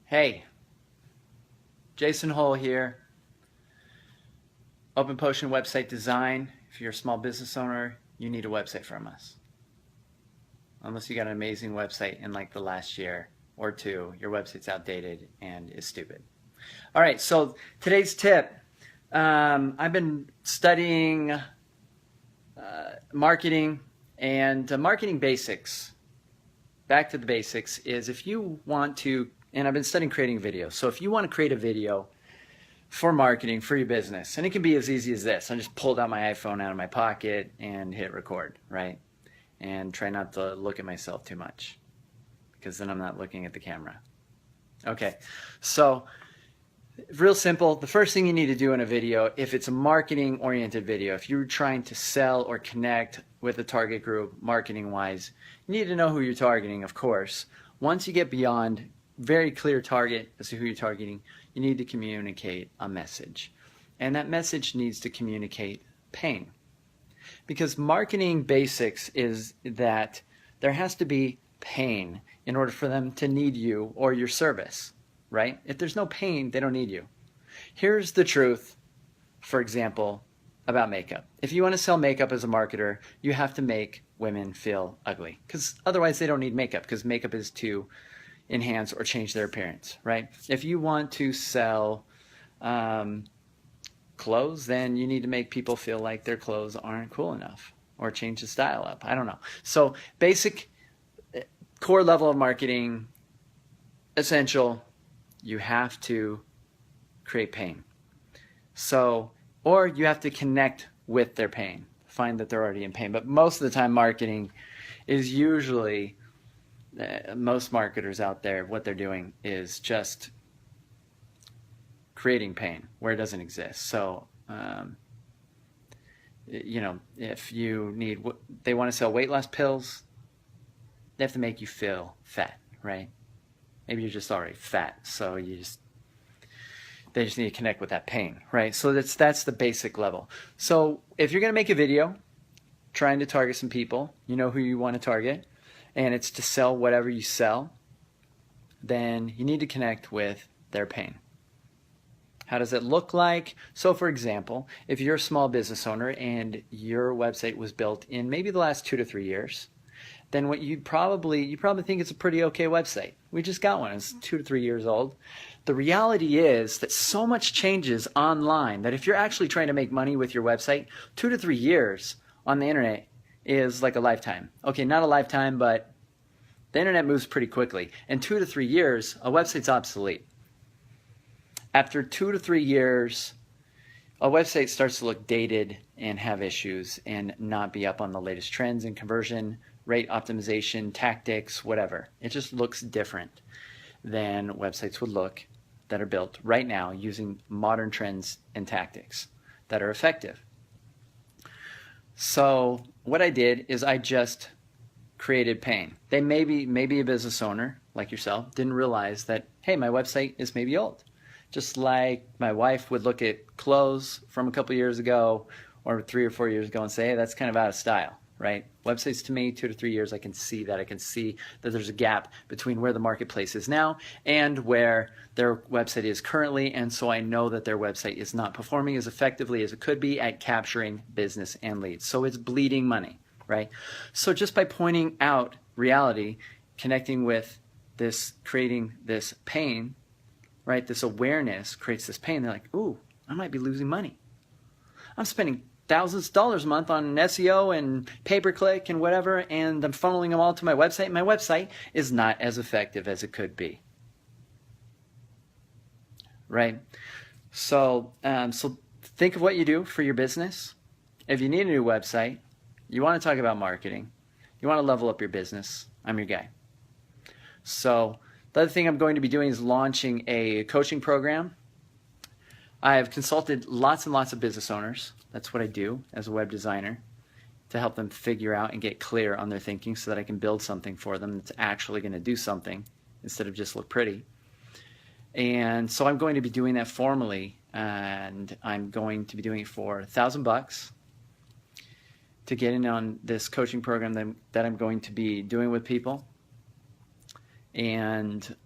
Hey, Jason Hull here. Open Potion website design. If you're a small business owner, you need a website from us. Unless you got an amazing website in like the last year or two, your website's outdated and is stupid. All right, so today's tip. I've been studying marketing and marketing basics. Back to the basics is if you want to, and I've been studying creating videos. So if you want to create a video for marketing for your business, and it can be as easy as this. I just pulled out my iPhone out of my pocket and hit record, right? And try not to look at myself too much because then I'm not looking at the camera. Okay, so real simple. The first thing you need to do in a video, if it's a marketing oriented video, if you're trying to sell or connect with a target group marketing wise, you need to know who you're targeting, of course. Once you get beyond very clear target as to who you're targeting, you need to communicate a message. And that message needs to communicate pain. Because marketing basics is that there has to be pain in order for them to need you or your service, right? If there's no pain, they don't need you. Here's the truth, for example, about makeup. If you want to sell makeup as a marketer, you have to make women feel ugly because otherwise they don't need makeup because makeup is to enhance or change their appearance, right? If you want to sell clothes, then you need to make people feel like their clothes aren't cool enough or change the style up. I don't know. So basic core level of marketing, essential, you have to create pain. So, or you have to connect with their pain, find that they're already in pain. But most of the time marketing is usually, most marketers out there, what they're doing is just creating pain where it doesn't exist. So, if you need, they want to sell weight loss pills, they have to make you feel fat, right? Maybe you're just already fat, so they just need to connect with that pain, right? So that's the basic level. So if you're going to make a video trying to target some people, you know who you want to target, and it's to sell whatever you sell, then you need to connect with their pain. How does it look like? So for example, if you're a small business owner and your website was built in maybe the last 2 to 3 years, then what you probably think it's a pretty okay website. We just got one. It's 2 to 3 years old. The reality is that so much changes online that if you're actually trying to make money with your website, 2 to 3 years on the internet is like a lifetime. Okay, not a lifetime, but the internet moves pretty quickly. In 2 to 3 years, a website's obsolete. After 2 to 3 years, a website starts to look dated and have issues and not be up on the latest trends in conversion, rate optimization, tactics, whatever. It just looks different than websites would look that are built right now using modern trends and tactics that are effective. So what I did is I just created pain. They maybe a business owner like yourself didn't realize that, hey, my website is maybe old. Just like my wife would look at clothes from a couple years ago or 3 or 4 years ago and say, hey, that's kind of out of style, right? Websites to me, 2 to 3 years, I can see that. I can see that there's a gap between where the marketplace is now and where their website is currently. And so I know that their website is not performing as effectively as it could be at capturing business and leads. So it's bleeding money, right? So just by pointing out reality, connecting with this, creating this pain, right? This awareness creates this pain. They're like, ooh, I might be losing money. I'm spending thousands of dollars a month on SEO and pay-per-click and whatever, and I'm funneling them all to my website. My website is not as effective as it could be, right? So think of what you do for your business. If you need a new website, you want to talk about marketing, you want to level up your business, I'm your guy. So the other thing I'm going to be doing is launching a coaching program. I have consulted lots and lots of business owners. That's what I do as a web designer, to help them figure out and get clear on their thinking so that I can build something for them that's actually going to do something instead of just look pretty. And so I'm going to be doing that formally, and I'm going to be doing it for $1,000 to get in on this coaching program that I'm going to be doing with people. And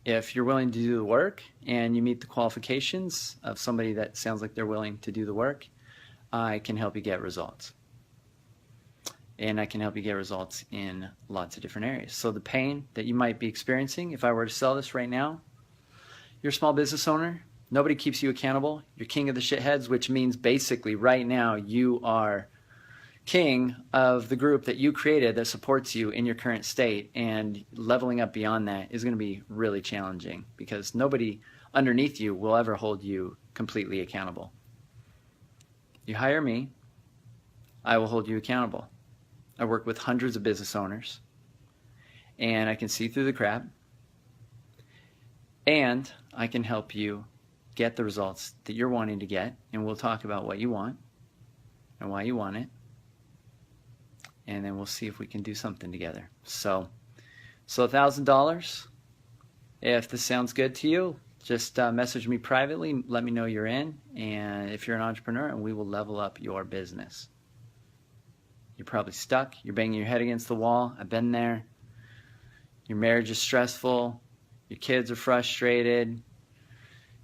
If you're willing to do the work and you meet the qualifications of somebody that sounds like they're willing to do the work, I can help you get results. And I can help you get results in lots of different areas. So the pain that you might be experiencing, if I were to sell this right now, you're a small business owner, nobody keeps you accountable, you're king of the shitheads, which means basically right now you are king of the group that you created that supports you in your current state, and leveling up beyond that is going to be really challenging because nobody underneath you will ever hold you completely accountable. You hire me, I will hold you accountable. I work with hundreds of business owners, and I can see through the crap, and I can help you get the results that you're wanting to get, and we'll talk about what you want and why you want it, and then we'll see if we can do something together. So $1,000, if this sounds good to you, just message me privately, let me know you're in, and if you're an entrepreneur, and we will level up your business. You're probably stuck. You're banging your head against the wall. I've been there. Your marriage is stressful. Your kids are frustrated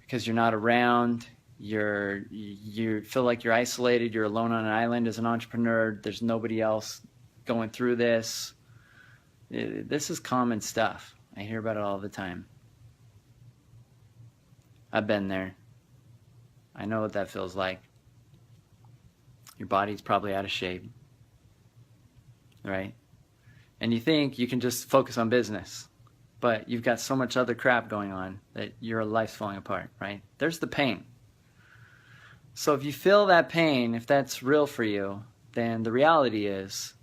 because you're not around. You feel like you're isolated. You're alone on an island as an entrepreneur. There's nobody else going through this. This is common stuff. I hear about it all the time. I've been there. I know what that feels like. Your body's probably out of shape. Right? And you think you can just focus on business, but you've got so much other crap going on that your life's falling apart, right? There's the pain. So if you feel that pain, if that's real for you, then the reality is,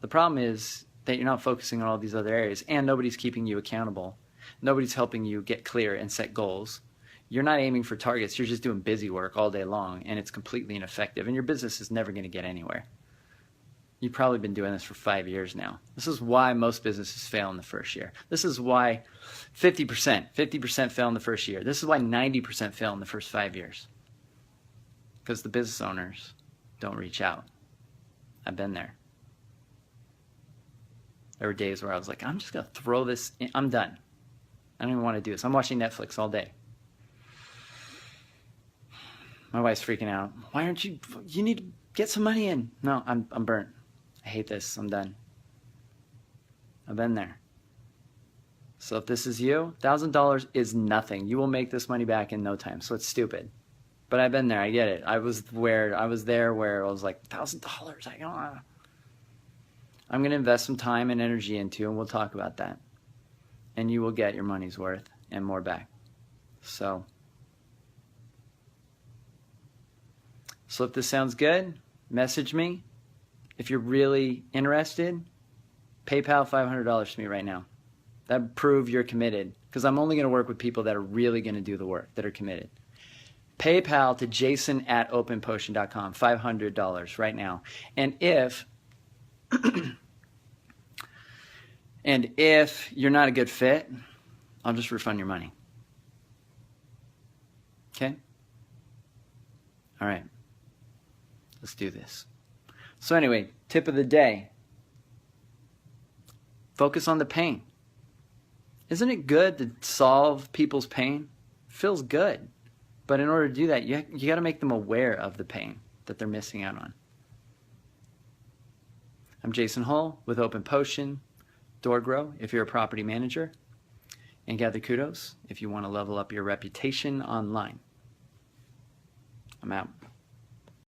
the problem is that you're not focusing on all these other areas, and nobody's keeping you accountable. Nobody's helping you get clear and set goals. You're not aiming for targets. You're just doing busy work all day long, and it's completely ineffective, and your business is never going to get anywhere. You've probably been doing this for 5 years now. This is why most businesses fail in the first year. This is why 50% fail in the first year. This is why 90% fail in the first 5 years. Because the business owners don't reach out. I've been there. There were days where I was like, I'm just going to throw this in. I'm done. I don't even want to do this. I'm watching Netflix all day. My wife's freaking out. Why aren't you need to get some money in. No, I'm burnt. I hate this. I'm done. I've been there. So if this is you, $1,000 is nothing. You will make this money back in no time. So it's stupid. But I've been there. I get it. I was there where I was like, $1,000. I'm going to invest some time and energy into, and we'll talk about that. And you will get your money's worth and more back. So if this sounds good, message me. If you're really interested, PayPal $500 to me right now. That would prove you're committed, because I'm only going to work with people that are really going to do the work, that are committed. PayPal to jason@openpotion.com, $500 right now. And if you're not a good fit, I'll just refund your money. Okay? All right. Let's do this. So anyway, tip of the day. Focus on the pain. Isn't it good to solve people's pain? It feels good. But in order to do that, you got to make them aware of the pain that they're missing out on. I'm Jason Hull with Open Potion, DoorGrow if you're a property manager, and Gather Kudos if you want to level up your reputation online. I'm out.